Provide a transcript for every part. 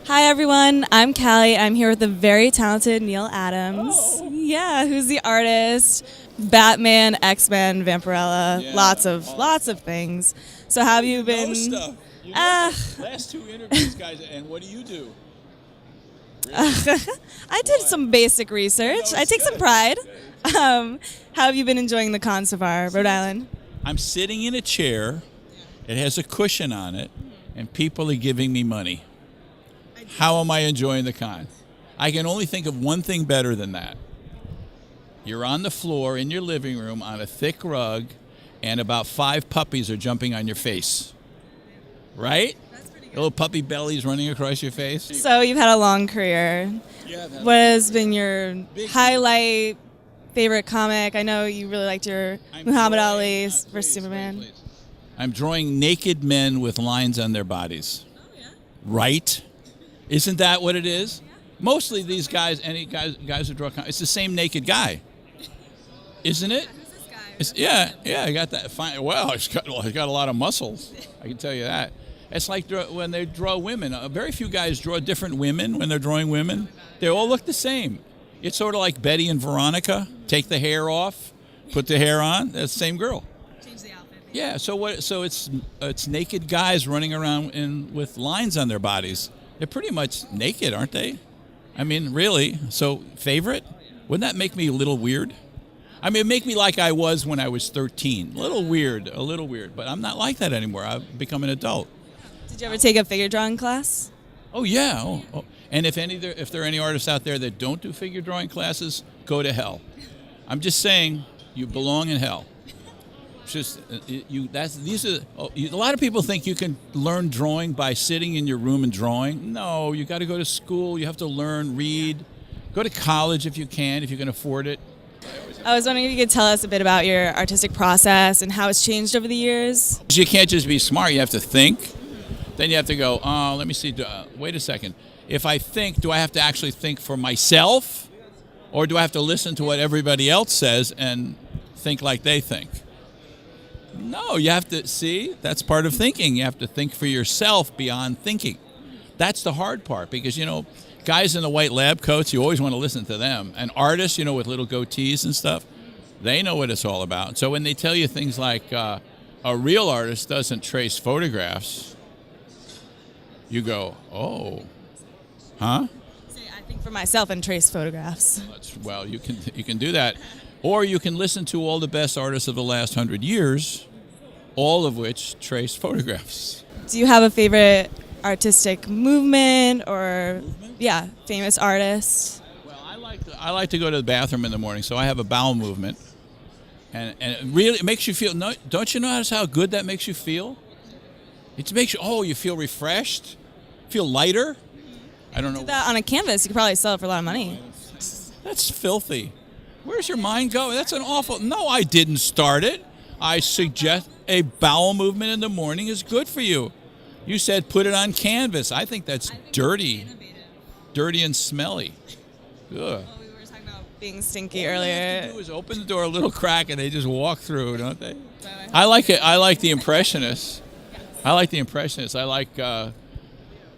Hi everyone, I'm Callie. I'm here with the very talented Neal Adams. Oh. Yeah, who's the artist? Batman, X-Men, Vampirella, Yeah, lots of things. So how have you been? Know stuff. You know Ah. stuff. Last two interviews, guys, and what do you do? I did some basic research. No, I it's take some good. pride. Good. How have you been enjoying the con so far, Rhode Island? I'm sitting in a chair. It has a cushion on it, and people are giving me money. How am I enjoying the con? I can only think of one thing better than that. You're on the floor in your living room on a thick rug, and about 5 puppies are jumping on your face. Right? That's pretty good. Little puppy bellies running across your face. So you've had a long career. Yeah, What has been your Big- highlight, favorite comic? I know you really liked your Muhammad Ali versus Please, Superman. please. I'm drawing naked men with lines on their bodies. Oh, yeah. Right? Isn't that what it is? Mostly these guys, any guys who draw, it's the same naked guy, isn't it? Who's this guy? Yeah, I got that. Fine. Well, he's got a lot of muscles. I can tell you that. It's like when they draw women. Very few guys draw different women when they're drawing women. They all look the same. It's sort of like Betty and Veronica. Take the hair off, put the hair on. That's the same girl. Change the outfit. Yeah. So what? So it's naked guys running around with lines on their bodies. They're pretty much naked, aren't they? I mean, really. So favorite? Wouldn't that make me a little weird? I mean, it'd make me like I was when I was 13. A little weird. But I'm not like that anymore. I've become an adult. Did you ever take a figure drawing class? Oh yeah. Oh. And if there are any artists out there that don't do figure drawing classes, go to hell. I'm just saying, you belong in hell. It's just a lot of people think you can learn drawing by sitting in your room and drawing. No, you got to go to school. You have to learn, read, go to college if you can afford it. I was wondering if you could tell us a bit about your artistic process and how it's changed over the years. You can't just be smart. You have to think. Then you have to go, let me see. Wait a second. If I think, do I have to actually think for myself? Or do I have to listen to what everybody else says and think like they think? No, you have to, see, that's part of thinking. You have to think for yourself beyond thinking. That's the hard part because, guys in the white lab coats, you always want to listen to them. And artists, with little goatees and stuff, they know what it's all about. So when they tell you things like a real artist doesn't trace photographs, you go, oh, huh? I think for myself and trace photographs. Well, you can do that. Or you can listen to all the best artists of the last 100 years, all of which trace photographs. Do you have a favorite artistic movement or, famous artist? Well, I like to go to the bathroom in the morning, so I have a bowel movement. And it really makes you feel, no, don't you notice how good that makes you feel? It makes you, you feel refreshed, feel lighter. I don't know. Do that on a canvas, you could probably sell it for a lot of money. That's filthy. Where's your mind going? That's an awful... No, I didn't start it. I suggest a bowel movement in the morning is good for you. You said put it on canvas. I think that's dirty. Dirty and smelly. Ugh. Well, we were talking about being stinky All earlier. they have to do is open the door a little crack and they just walk through, don't they? I like it. I like the Impressionists. I like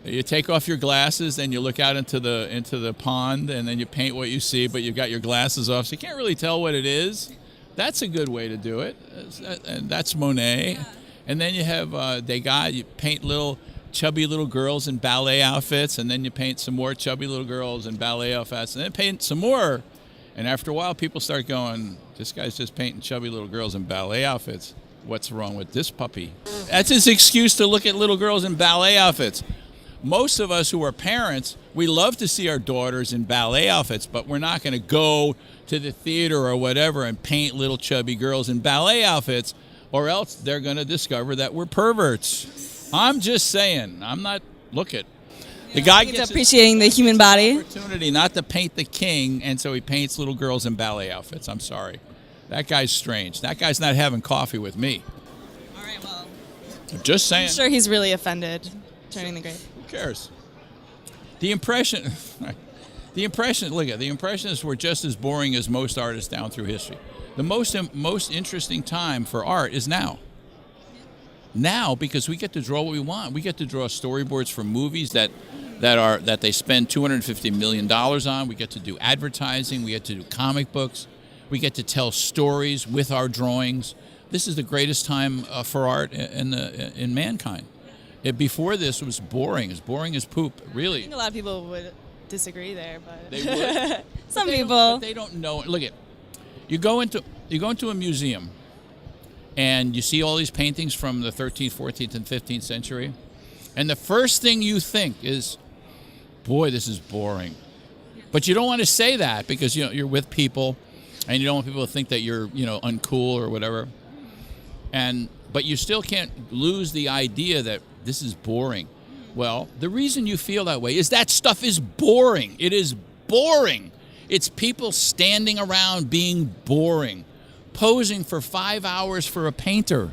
you take off your glasses and you look out into the pond and then you paint what you see, but you've got your glasses off, so you can't really tell what it is. That's a good way to do it, and that's Monet. Yeah. And then you have Degas. You paint chubby little girls in ballet outfits, and then you paint some more chubby little girls in ballet outfits, and then paint some more. And after a while, people start going, "This guy's just painting chubby little girls in ballet outfits. What's wrong with this puppy?" That's his excuse to look at little girls in ballet outfits. Most of us who are parents, we love to see our daughters in ballet outfits, but we're not going to go to the theater or whatever and paint little chubby girls in ballet outfits, or else they're going to discover that we're perverts. I'm just saying. I'm not. Look at the guy gets appreciating the human body. Opportunity not to paint the king, and so he paints little girls in ballet outfits. I'm sorry. That guy's strange. That guy's not having coffee with me. All right, well. I'm just saying. I'm sure he's really offended. Turning the grave. Who cares? The Impressionists were just as boring as most artists down through history. The most interesting time for art is now. Now, because we get to draw what we want. We get to draw storyboards for movies that that they spend $250 million on. We get to do advertising. We get to do comic books. We get to tell stories with our drawings. This is the greatest time for art in mankind. Before this, it was boring. As boring as poop, really. I think a lot of people would disagree there, but They would. some But people. they don't know. Look at, you go into a museum, and you see all these paintings from the 13th, 14th, and 15th century, and the first thing you think is, boy, this is boring. But you don't want to say that because you're with people, and you don't want people to think that you're uncool or whatever. But you still can't lose the idea that this is boring. Well, the reason you feel that way is that stuff is boring. It is boring. It's people standing around being boring, posing for 5 hours for a painter.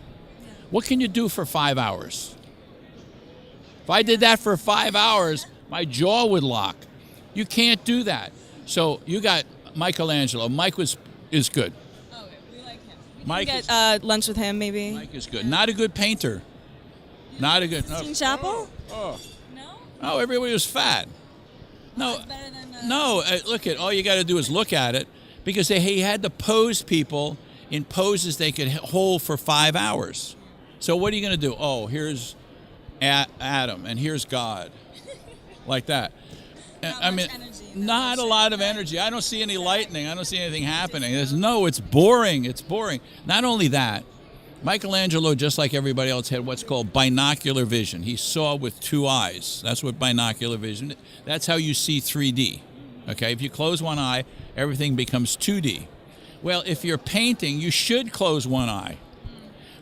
What can you do for 5 hours? If I did that for 5 hours, my jaw would lock. You can't do that. So you got Michelangelo. Mike is good. Oh, we like him. Mike Get lunch with him, maybe. Mike is good. Not a good painter. Not a good. Sistine Chapel? Oh. No? Oh, everybody was fat. No, It's better than, no. Look at all you got to do is look at it, because he had to pose people in poses they could hold for 5 hours. So what are you going to do? Oh, here's Adam, and here's God, like that. I mean, not a lot of energy. I don't see any lightning. I don't see anything happening. It's boring. It's boring. Not only that, Michelangelo, just like everybody else, had what's called binocular vision. He saw with 2 eyes. That's what binocular vision is. That's how you see 3D. Okay, if you close one eye, everything becomes 2D. Well, if you're painting, you should close one eye.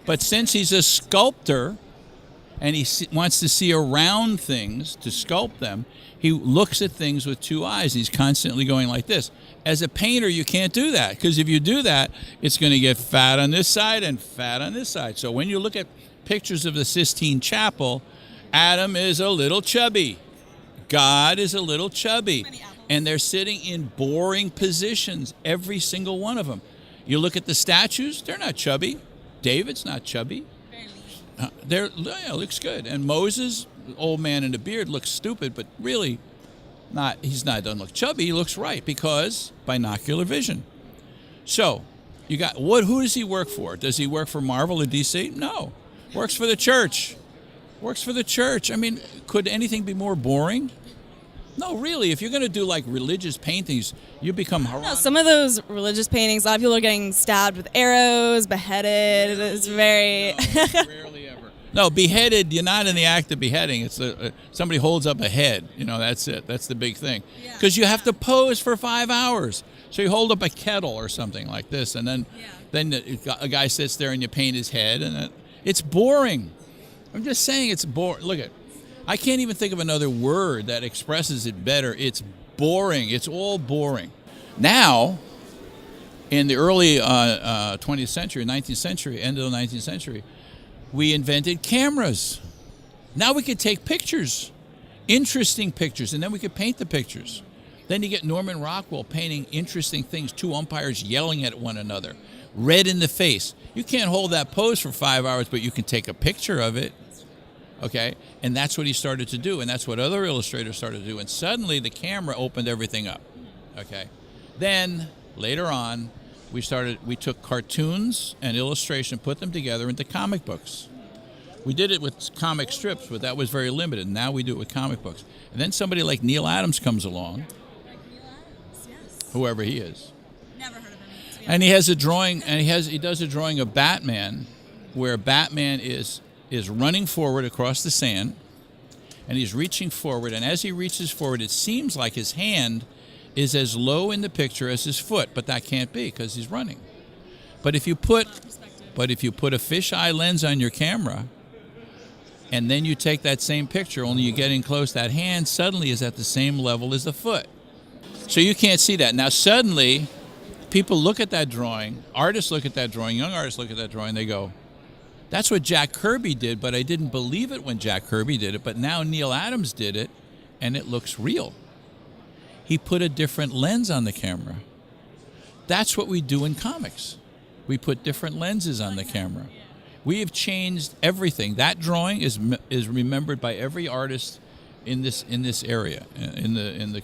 But since he's a sculptor and he wants to see around things to sculpt them, he looks at things with 2 eyes. He's constantly going like this. As a painter, you can't do that, because if you do that, it's going to get fat on this side and fat on this side. So when you look at pictures of the Sistine Chapel, Adam is a little chubby. God is a little chubby. And they're sitting in boring positions, every single one of them. You look at the statues, they're not chubby. David's not chubby. Looks good. And Moses, old man in a beard, looks stupid, but really doesn't look chubby. He looks right, because binocular vision. So you got who does he work for? Does he work for Marvel or DC? No. Works for the church. Works for the church. I mean, could anything be more boring? No, really. If you're going to do like religious paintings, you become No, some of those religious paintings, a lot of people are getting stabbed with arrows, beheaded. It's very... No, rarely ever. No, beheaded, you're not in the act of beheading. It's somebody holds up a head. That's it. That's the big thing. Because you have to pose for 5 hours. So you hold up a kettle or something like this, and then a guy sits there and you paint his head, and it's boring. I'm just saying it's boring. Look at, I can't even think of another word that expresses it better. It's boring. It's all boring. Now, in the early 20th century, 19th century, end of the 19th century, we invented cameras. Now we could take pictures, interesting pictures, and then we could paint the pictures. Then you get Norman Rockwell painting interesting things, 2 umpires yelling at one another, red in the face. You can't hold that pose for 5 hours, but you can take a picture of it. Okay? And that's what he started to do, and that's what other illustrators started to do. And suddenly the camera opened everything up. Okay? Then, later on, we took cartoons and illustration, put them together into comic books. We did it with comic strips, but that was very limited. Now we do it with comic books. And then somebody like Neal Adams comes along. Like Neal Adams, yes. Whoever he is. Never heard of him. And he has a drawing, and he does a drawing of Batman, where Batman is running forward across the sand, and he's reaching forward. And as he reaches forward, it seems like his hand is as low in the picture as his foot, but that can't be because he's running. But if you put a fisheye lens on your camera, and then you take that same picture, only you get in close, that hand suddenly is at the same level as the foot. So you can't see that. Now suddenly, people look at that drawing, artists look at that drawing, young artists look at that drawing, they go, that's what Jack Kirby did, but I didn't believe it when Jack Kirby did it, but now Neal Adams did it, and it looks real. He put a different lens on the camera. That's what we do in comics. We put different lenses on the camera. We have changed everything. That drawing is remembered by every artist in this area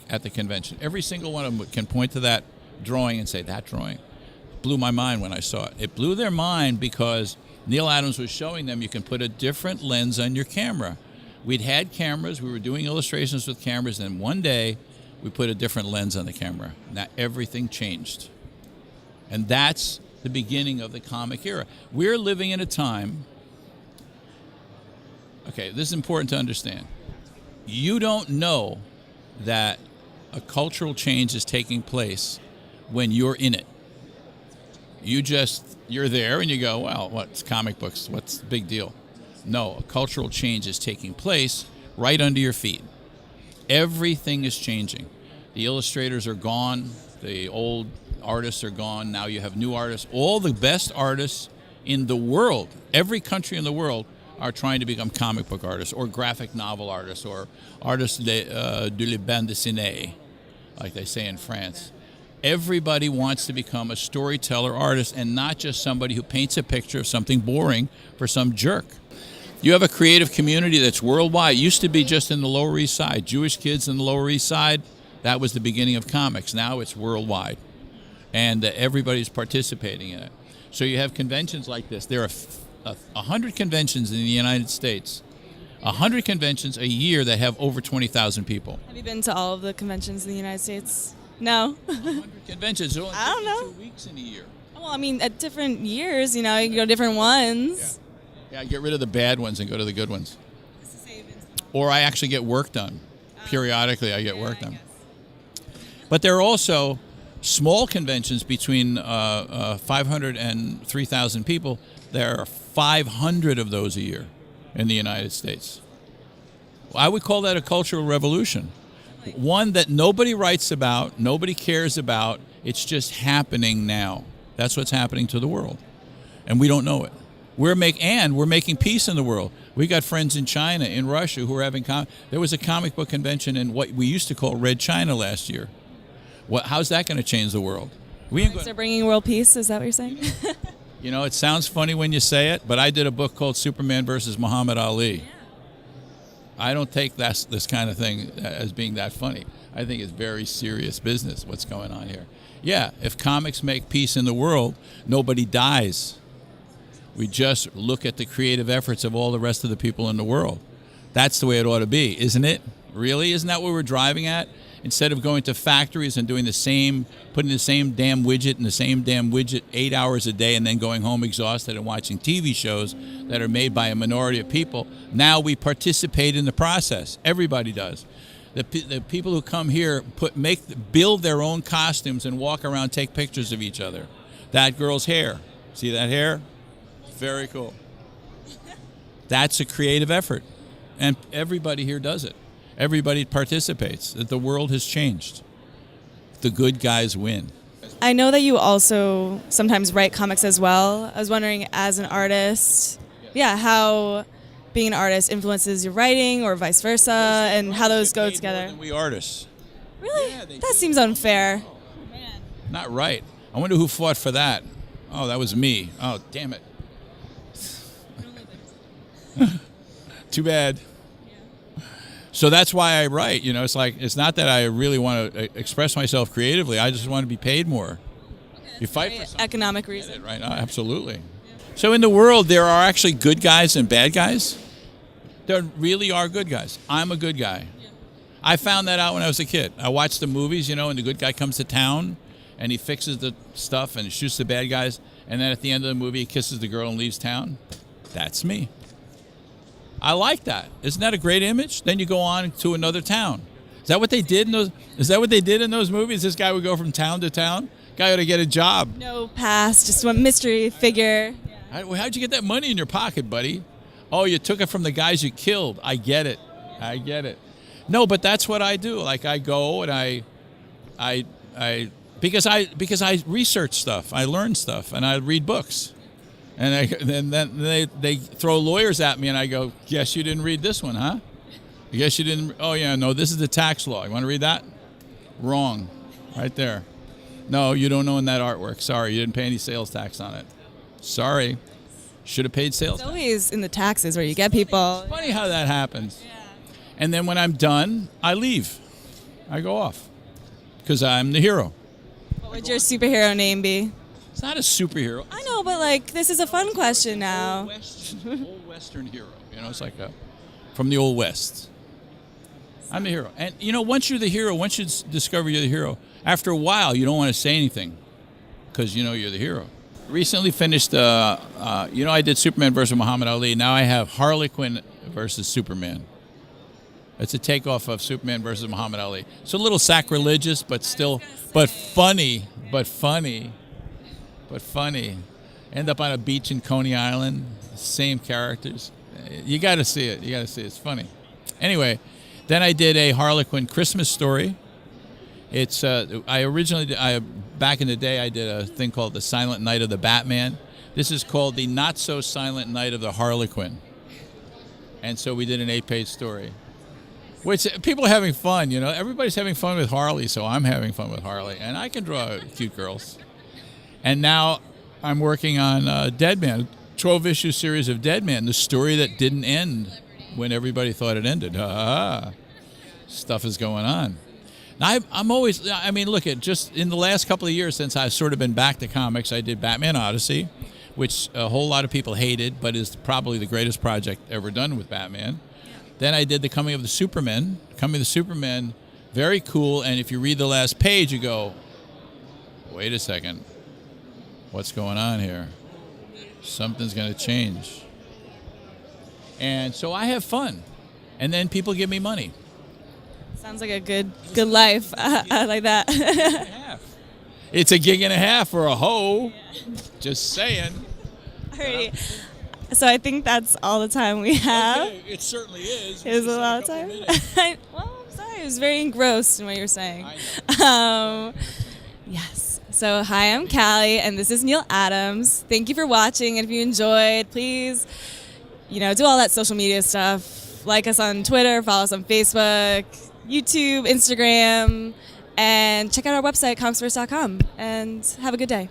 at the convention. Every single one of them can point to that drawing and say, that drawing blew my mind when I saw it. It blew their mind because Neal Adams was showing them you can put a different lens on your camera. We'd had cameras, we were doing illustrations with cameras, and one day we put a different lens on the camera. Now everything changed. And that's the beginning of the comic era. We're living in a time, okay, this is important to understand. You don't know that a cultural change is taking place when you're in it. You're there and you go, well, what's comic books? What's the big deal? No, a cultural change is taking place right under your feet. Everything is changing. The illustrators are gone. The old artists are gone. Now you have new artists. All the best artists in the world, every country in the world, are trying to become comic book artists or graphic novel artists or artists de la bande dessinée, like they say in France. Everybody wants to become a storyteller artist and not just somebody who paints a picture of something boring for some jerk. You have a creative community that's worldwide. It used to be just in the Lower East Side. Jewish kids in the Lower East Side, that was the beginning of comics. Now it's worldwide. And everybody's participating in it. So you have conventions like this. There are 100 conventions in the United States. 100 conventions a year that have over 20,000 people. Have you been to all of the conventions in the United States? No. 100 conventions. Only I don't know. 2 weeks in a year. Well, I mean, at different years, you can go to different ones. Yeah, get rid of the bad ones and go to the good ones. Or I actually get work done. Periodically, I get work done. But there are also small conventions between 500 and 3,000 people. There are 500 of those a year in the United States. I would call that a cultural revolution. One that nobody writes about, nobody cares about. It's just happening now. That's what's happening to the world. And we don't know it. We're making peace in the world. We got friends in China, in Russia, who are having there was a comic book convention in what we used to call Red China last year. How's that going to change the world? They're bringing world peace. Is that what you're saying? It sounds funny when you say it, but I did a book called Superman versus Muhammad Ali. Yeah. I don't take this kind of thing as being that funny. I think it's very serious business, what's going on here. Yeah, if comics make peace in the world, nobody dies. We just look at the creative efforts of all the rest of the people in the world. That's the way it ought to be, isn't it? Really? Isn't that what we're driving at? Instead of going to factories and doing putting the same damn widget in the same damn widget 8 hours a day and then going home exhausted and watching TV shows that are made by a minority of people, now we participate in the process. Everybody does. The people who come here build their own costumes and walk around, take pictures of each other. That girl's hair. See that hair? Very cool. That's a creative effort. And everybody here does it. Everybody participates. That the world has changed. The good guys win. I know that you also sometimes write comics as well. I was wondering, as an artist, how being an artist influences your writing or vice versa, and how those go together. More than we artists. Really? Yeah, that seems unfair. Not right. I wonder who fought for that. Oh, that was me. Oh, damn it. Too bad. So that's why I write. It's not that I really want to express myself creatively. I just want to be paid more. You fight for something. Economic reason. Right? Absolutely. Yeah. So in the world, there are actually good guys and bad guys. There really are good guys. I'm a good guy. Yeah. I found that out when I was a kid. I watched the movies, and the good guy comes to town, and he fixes the stuff and shoots the bad guys, and then at the end of the movie, he kisses the girl and leaves town. That's me. I like that. Isn't that a great image? Then you go on to another town. Is that what they did in those? Is that what they did in those movies? This guy would go from town to town. Guy ought to get a job. No past, just one mystery figure. How'd you get that money in your pocket, buddy? Oh, you took it from the guys you killed. I get it. No, but that's what I do. Like I go and because I research stuff, I learn stuff, and I read books. And then they throw lawyers at me, and I go, guess you didn't read this one, huh? I guess you didn't. Oh, yeah, no, this is the tax law. You want to read that? Wrong. Right there. No, you don't own that artwork. Sorry, you didn't pay any sales tax on it. Sorry. Should have paid sales tax. It's always in the taxes where you get people. It's funny how that happens. Yeah. And then when I'm done, I leave. I go off because I'm the hero. What would your superhero name be? It's not a superhero. I know, but like this is a fun question now. Old Western hero. It's like from the Old West. I'm the hero. And, once you're the hero, once you discover you're the hero, after a while, you don't want to say anything because you're the hero. Recently finished, I did Superman versus Muhammad Ali. Now I have Harley Quinn versus Superman. It's a takeoff of Superman versus Muhammad Ali. It's a little sacrilegious, but funny. End up on a beach in Coney Island, same characters. You got to see it. It's funny. Anyway, then I did a Harley Quinn Christmas story. It's back in the day I did a thing called The Silent Night of the Batman. This is called The Not So Silent Night of the Harley Quinn. And so we did an 8-page story. Which people are having fun, Everybody's having fun with Harley, so I'm having fun with Harley. And I can draw cute girls. And now I'm working on Dead Man, 12-issue series of Dead Man, the story that didn't end when everybody thought it ended. Stuff is going on. Now, look, just in the last couple of years since I've sort of been back to comics, I did Batman Odyssey, which a whole lot of people hated, but is probably the greatest project ever done with Batman. Then I did The Coming of the Superman. Coming of the Superman, very cool. And if you read the last page, you go, wait a second. What's going on here? Something's going to change. And so I have fun. And then people give me money. Sounds like a good life. I like that. It's a gig and a half for a hoe. Just saying. Alrighty. So I think that's all the time we have. Okay, it certainly is. It was a lot of time. Well, I'm sorry. I was very engrossed in what you were saying. Yes. So hi, I'm Callie, and this is Neal Adams. Thank you for watching. And if you enjoyed, please, do all that social media stuff. Like us on Twitter, follow us on Facebook, YouTube, Instagram, and check out our website, comicsverse.com. And have a good day.